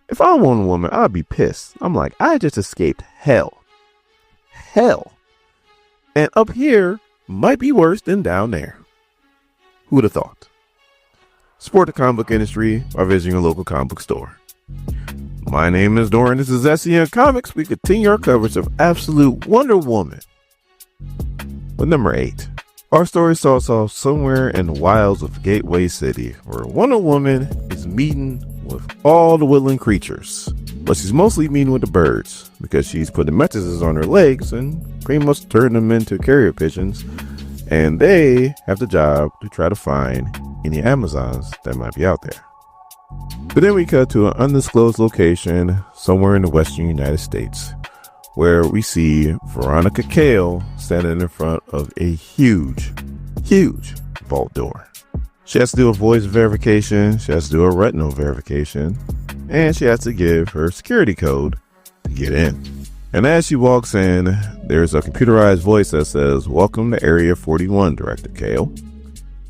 If I'm Wonder Woman, I'd be pissed. I'm like, I just escaped hell. Hell. And up here might be worse than down there. Who would have thought? Support the comic book industry by visiting your local comic book store. My name is Doran. This is SCN Comics. We continue our coverage of Absolute Wonder Woman. With number 8. Our story starts off somewhere in the wilds of Gateway City, where Wonder Woman is meeting with all the woodland creatures. But she's mostly meeting with the birds, because she's putting mattresses on her legs and pretty much turning them into carrier pigeons. And they have the job to try to find any Amazons that might be out there. But then we cut to an undisclosed location somewhere in the western United States, where we see Veronica Cale standing in front of a huge vault door. She has to do a voice verification, she has to do a retinal verification, and she has to give her security code to get in. And as she walks in, there's a computerized voice that says, "Welcome to Area 41, Director Cale."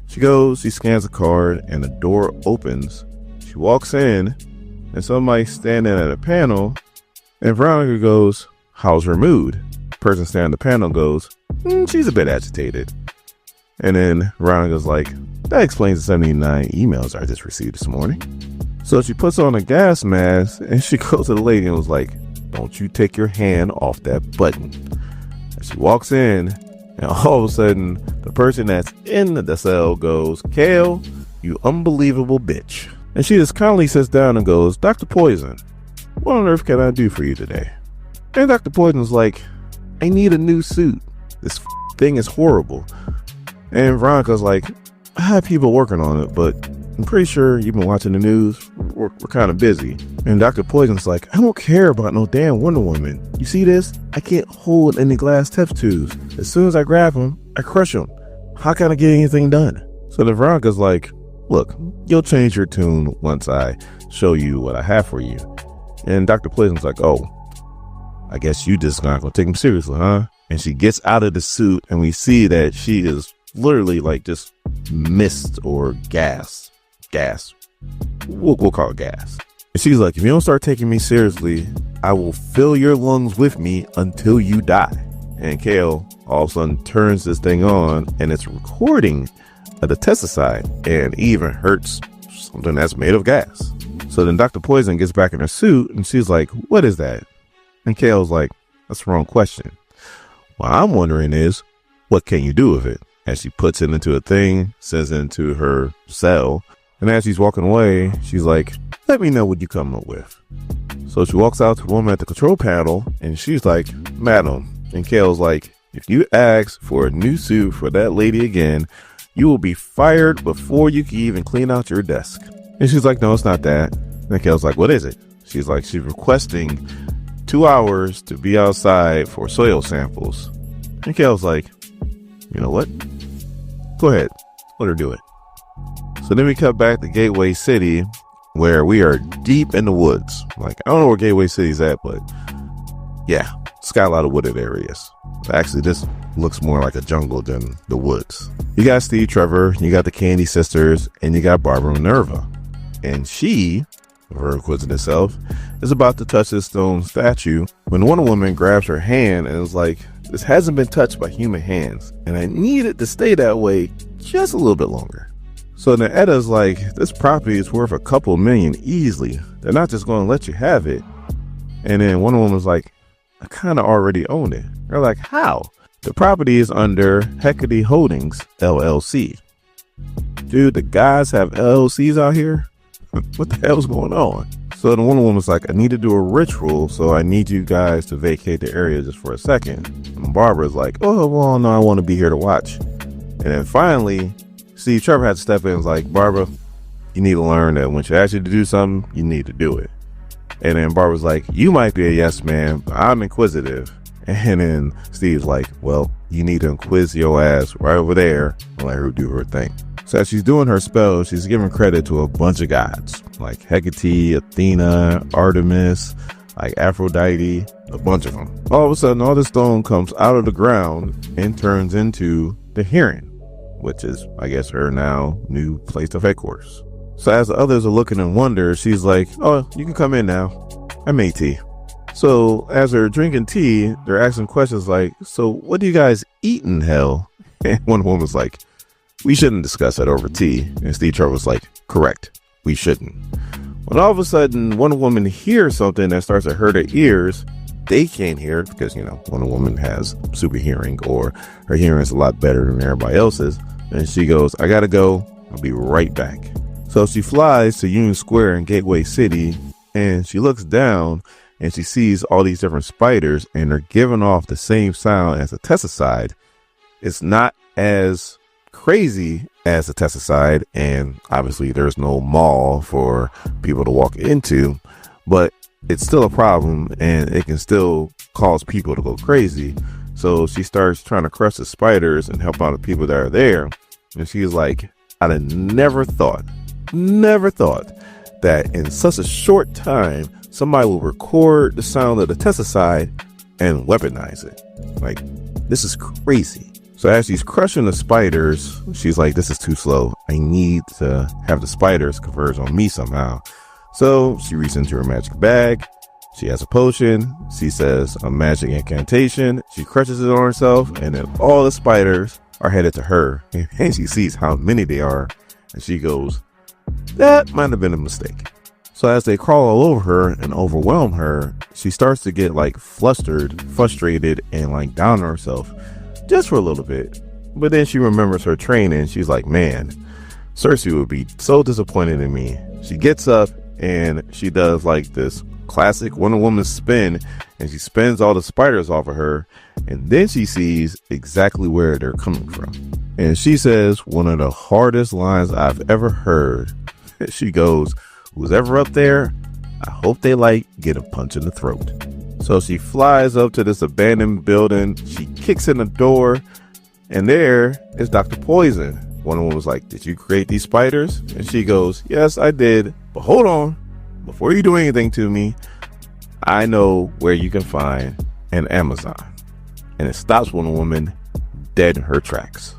She goes, she scans a card, and the door opens. She walks in, and somebody's standing at a panel, and Veronica goes, "How's her mood?" The person standing at the panel goes, "She's a bit agitated." And then Veronica's like, "That explains the 79 emails I just received this morning." So she puts on a gas mask, and she goes to the lady and was like, "Don't you take your hand off that button." And she walks in, and all of a sudden, the person that's in the cell goes, "Cale, you unbelievable bitch." And she just kindly sits down and goes, "Dr. Poison, what on earth can I do for you today?" And Dr. Poison's like, "I need a new suit. This thing is horrible." And Veronica's like, "I have people working on it, but I'm pretty sure you've been watching the news. We're kind of busy." And Dr. Poison's like, "I don't care about no damn Wonder Woman. You see this? I can't hold any glass test tubes. As soon as I grab them, I crush them. How can I get anything done?" So then Veronica's like, "Look, you'll change your tune once I show you what I have for you." And Dr. Poison's like, "Oh, I guess you just not gonna take him seriously, huh?" And she gets out of the suit, and we see that she is literally like just mist or gas. We'll call it gas. And she's like, "If you don't start taking me seriously, I will fill your lungs with me until you die." And Cale all of a sudden turns this thing on, and it's recording the Tetracide, and even hurts something that's made of gas. So then Dr. Poison gets back in her suit, and she's like, "What is that?" And Cale's like, "That's the wrong question. What I'm wondering is, what can you do with it?" As she puts it into a thing, sends it into her cell, and as she's walking away, she's like, "Let me know what you come up with." So she walks out to the woman at the control panel, and she's like, "Madam," and Cale's like, "If you ask for a new suit for that lady again, you will be fired before you can even clean out your desk." And she's like, "No, it's not that." And Cale's like, "What is it?" She's like, she's requesting 2 hours to be outside for soil samples. And Cale's like, "You know what? Go ahead, let her do it." So then we cut back to Gateway City, where we are deep in the woods. Like, I don't know where Gateway City's at, but yeah, it's got a lot of wooded areas. Actually, this looks more like a jungle than the woods. You got Steve Trevor, you got the Candy Sisters, and you got Barbara Minerva. And she, her inquisitive self, is about to touch this stone statue when Wonder Woman grabs her hand and is like, "This hasn't been touched by human hands, and I need it to stay that way just a little bit longer." So then Edda's like, "This property is worth a couple million easily. They're not just going to let you have it." And then Wonder Woman's like, "I kind of already own it." They're like, "How?" "The property is under Hecate Holdings, LLC." Dude, the guys have LLCs out here? What the hell's going on? So the Wonder Woman's like, "I need to do a ritual, so I need you guys to vacate the area just for a second." And Barbara's like, "Oh, well, no, I want to be here to watch." And then finally, Steve Trevor had to step in and was like, "Barbara, you need to learn that when she asks you to do something, you need to do it." And then Barbara's like, "You might be a yes man, but I'm inquisitive." And then Steve's like, "Well, you need to inquis your ass right over there and let her do her thing." So as she's doing her spell, she's giving credit to a bunch of gods like Hecate, Athena, Artemis, like Aphrodite, a bunch of them. All of a sudden, all this stone comes out of the ground and turns into the Heron, which is, I guess, her now new place of headquarters. So as the others are looking in wonder, she's like, oh, you can come in now. I made tea. So as they're drinking tea, they're asking questions like, so what do you guys eat in hell? And one woman's like, we shouldn't discuss that over tea. And Steve Trevor was like, correct, we shouldn't. When all of a sudden, one woman hears something that starts to hurt her ears, they can't hear it because, one woman has super hearing, or her hearing is a lot better than everybody else's. And she goes, I gotta go. I'll be right back. So she flies to Union Square in Gateway City, and she looks down and she sees all these different spiders, and they're giving off the same sound as a Tetracide. It's not as crazy as a Tetracide, and obviously there's no mall for people to walk into, but it's still a problem, and it can still cause people to go crazy. So she starts trying to crush the spiders and help out the people that are there. And she's like, I'd have never thought that in such a short time, somebody will record the sound of the Tetracide and weaponize it. Like, this is crazy. So as she's crushing the spiders, she's like, this is too slow. I need to have the spiders converge on me somehow. So she reaches into her magic bag. She has a potion. She says a magic incantation. She crushes it on herself, and then all the spiders are headed to her. And she sees how many they are, and she goes, that might have been a mistake. So as they crawl all over her and overwhelm her, she starts to get like flustered, frustrated, and like down on herself just for a little bit. But then she remembers her training. She's like, man, Cersei would be so disappointed in me. She gets up and she does like this classic Wonder Woman spin, and she spins all the spiders off of her. And then she sees exactly where they're coming from. And she says one of the hardest lines I've ever heard. She goes, who's ever up there, I hope they get a punch in the throat. So she flies up to this abandoned building. She kicks in the door, and there is Dr. Poison. One of them was like, did you create these spiders? And she goes, yes, I did. But hold on. Before you do anything to me, I know where you can find an Amazon. And it stops Wonder Woman dead in her tracks.